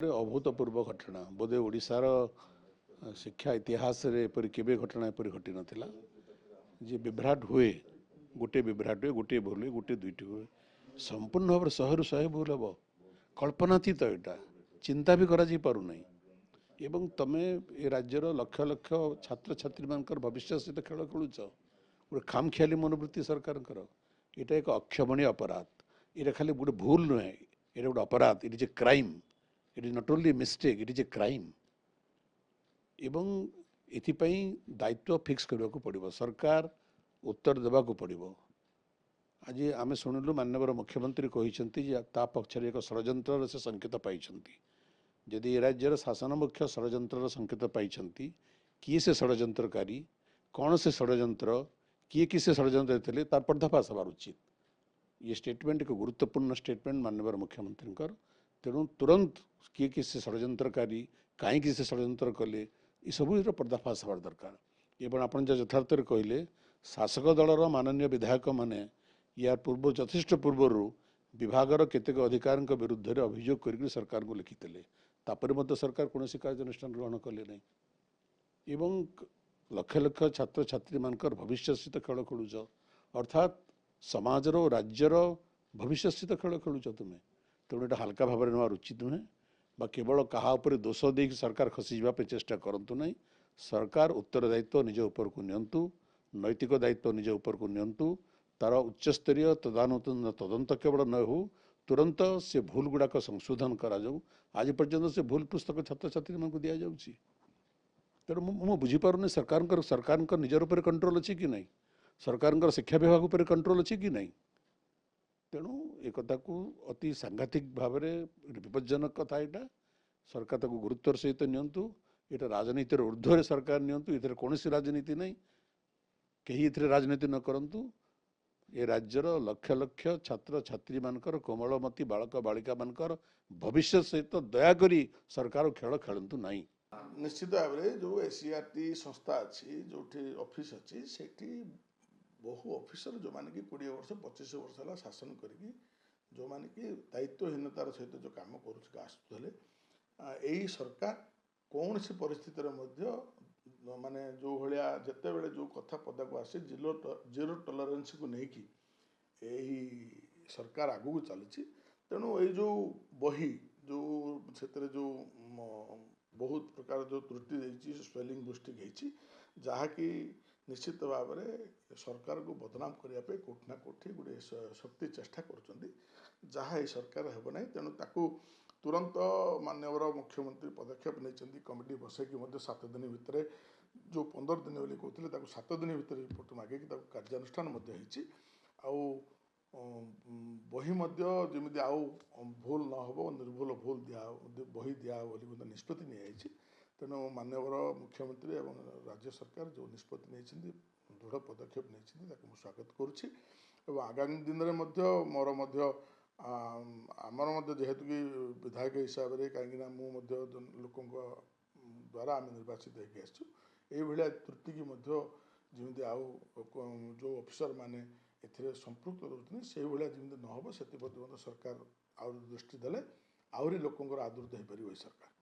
अभूतपूर्व घटना बोधे ओडिशार शिक्षा इतिहास रे एपरी केबे घटना एपरी घटी नथिला जे विभ्राट हुए गोटे भूल हुए गोटे दुईटी हुए संपूर्ण भाव शहर शहे भूल हम कल्पनातीत यहाँ चिंता भी करा पारु नहीं एवं तमे ए राज्यर लक्ष लक्ष छात्र छात्री मानकर भविष्य सहित खेल खेलुच गोटे खामखियाली मनोवृत्ति सरकार यहाँ एक अक्षमणीय अपराध ये खाली गोटे भूल नुहे ये गोटे अपराध it is a crime it is not only mistake it is a crime एवं एथिपाई दायित्व फिक्स करने को पड़ो सरकार उत्तर देवा पड़ो आज आम शुणिलु माननीय मुख्यमंत्री कहते पक्षर एक षड्यंत्र से संकेत पाई जदि ए राज्यर शासन मुख्य षड्यंत्र संकेत पाई किए से षड्यंत्रकारी कौन से षड्यंत्र किए किसे षड्यंत्र थे तार पर्दाफाश हबार उचित ये स्टेटमेंट एक गुरुत्वपूर्ण स्टेटमेंट माननीय मुख्यमंत्री तेणु तुरंत किए किसी षड्यंत्रकारी कहीं से षड्यंत्र कले ये सब पर्दाफाश हबार दरकार एवं आप यथार्थ कहले शासक दलर माननीय विधायक मैंने यार पूर्व यथेष्ट पूर्वर विभागर केतेक अधिकारी विरुद्ध में अभियोग कर सरकार को लिखिते तापर सरकार कौन कार्यानुष्ठान ग्रहण कले नहीं एवं लक्ष लक्ष छात्र छात्री मानकर भविष्य सहित खेल खेलुच अर्थात समाजर राज्यर भविष्य सहित खेल खेलुच तुम्हें तेणु यहाँ हल्का भाव में नेवार उचित नुहे बा केवल क्या दोष दे सरकार खसी जावाई चेष्टा करतु नहीं सरकार उत्तरदायित्व निज उपर को नियंतु नैतिक दायित्व निज उपर को नियंतु तार उच्चस्तरीय तदंत केवल न हो तुरंत से भूल गुड़ाक संशोधन करा जाऊ आज पर्यंत से भूल पुस्तक छात्र छात्री मान दि जाऊँगी तेणु मुझे बुझीपारे सरकार निजर उपर कंट्रोल अच्छी कि नहीं सरकार शिक्षा विभाग उपर कंट्रोल अच्छी कि नहीं तेणु एक को अति सांघातिक भाव में विपज्जनक कथा यहाँ सरकार ताको गुरुत्वर सहित नियंतु ये राजनीतिर ऊर्ध्वर सरकार नियंतु इधर कौन राजनीति नहीं कहीं इधर राजनीति न करंतु ये राज्यर लक्ष लक्ष छात्र छात्री मानकर कोमलमती बालक बालिका मानकर भविष्य सहित दयाकोरी सरकार खेल खेलतु नहीं। निश्चित भाव में जो एससीईआरटी संस्था अच्छी जो ऑफिस अच्छी सेठी बहु ऑफिसर जो माने कि 20 वर्ष 25 वर्ष है शासन करी जो माने कि दायित्वहीनतार सहित जो कम करुले यही सरकार कौन सी परिस्थिति माने जो भाया जिते बड़े जो कथा पदा को आसे जीरो टॉलरेंस को लेकिन यही सरकार आगू को चली तेणु ये जो बही जो से जो बहुत प्रकार जो त्रुटि देती स्पेलिंग मिस्टेक होती जहाँकि निश्चित भाव में सरकार को बदनाम करने कोठना कोठी गोटे शक्ति चेष्टा कर सरकार हेब ना तेणु ताकू तुरंत माननीय मुख्यमंत्री पदक्षेप नहीं कमिटी बसैकी 7 दिन भितर जो 15 दिन बोली कहते 7 दिन भितर रिपोर्ट मागिकी कार्यानुष्ठान बही जमी आउ भूल न हो निर्भूल भूल दिया बही दिया बोली निष्पत्ति नहीं तेणु माननीय मुख्यमंत्री एवं राज्य सरकार जो निष्पत्ति नहीं दृढ़ पदक्षेप नहीं स्वागत करुच्ची आगामी दिन में मोर आमर जेहेतु कि विधायक हिसाब से कहीं लोक द्वारा आम निर्वाचित होगा त्रुटि की जमी आउ जो ऑफिसर माने ए संपृक्त रोचे से भाया जमी न हो से सरकार आ दृष्टि देले आहरी लोक आदृत हो पार सरकार।